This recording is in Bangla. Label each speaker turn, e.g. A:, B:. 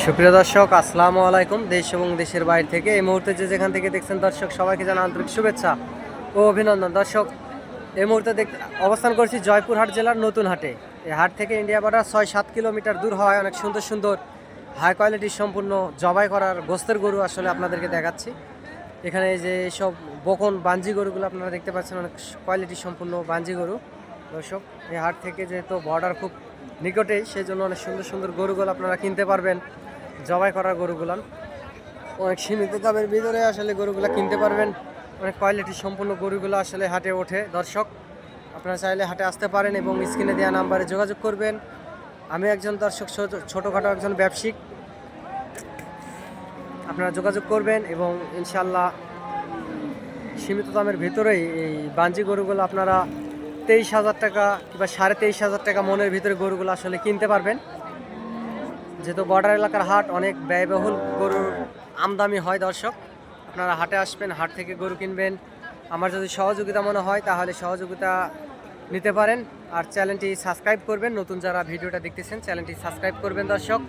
A: সুপ্রিয় দর্শক, আসসালামু আলাইকুম। দেশ এবং দেশের বাইরে থেকে এই মুহূর্তে যেখান থেকে দেখছেন দর্শক, সবাইকে জানাই আন্তরিক শুভেচ্ছা ও অভিনন্দন। দর্শক, এই মুহূর্তে অবস্থান করছি জয়পুরহাট জেলার নতুন হাটে। এই হাট থেকে ইন্ডিয়া বর্ডার 6-7 কিলোমিটার দূর হয় অনেক সুন্দর সুন্দর হাই কোয়ালিটির সম্পূর্ণ জবাই করার গোস্তের গরু আসলে আপনাদেরকে দেখাচ্ছি। এখানে যে সব বকন বাঞ্জি গরুগুলো আপনারা দেখতে পাচ্ছেন, অনেক কোয়ালিটি সম্পূর্ণ বাঞ্জি গরু। দর্শক, এই হাট থেকে যেহেতু বর্ডার খুব নিকটেই, সেই জন্য অনেক সুন্দর সুন্দর গরুগুলো আপনারা কিনতে পারবেন। জবাই করা গরুগুলো অনেক সীমিত দামের ভিতরে আসলে গরুগুলো কিনতে পারবেন। অনেক কোয়ালিটি সম্পূর্ণ গরুগুলো আসলে হাটে ওঠে। দর্শক, আপনারা চাইলে হাটে আসতে পারেন এবং স্ক্রিনে দেওয়া নাম্বারে যোগাযোগ করবেন। আমি একজন দর্শক ছোটোখাটো একজন ব্যবসায়িক, আপনারা যোগাযোগ করবেন এবং ইনশাল্লাহ সীমিত দামের ভিতরেই এই বাঞ্জি গরুগুলো আপনারা 23,000 টাকা কিংবা 23,500 টাকা মনের ভিতরে গরুগুলো আসলে কিনতে পারবেন। যেহেতু বর্ডার এলাকার হাট, অনেক ব্যয়বহুল গরুর আমদানি হয়। দর্শক, আপনারা হাটে আসবেন, হাট থেকে গরু কিনবেন। আমার যদি সহযোগিতা মনে হয় তাহলে সহযোগিতা নিতে পারেন। আর চ্যানেলটি সাবস্ক্রাইব করবেন, নতুন যারা ভিডিওটা দেখতেছেন চ্যানেলটি সাবস্ক্রাইব করবেন। দর্শক,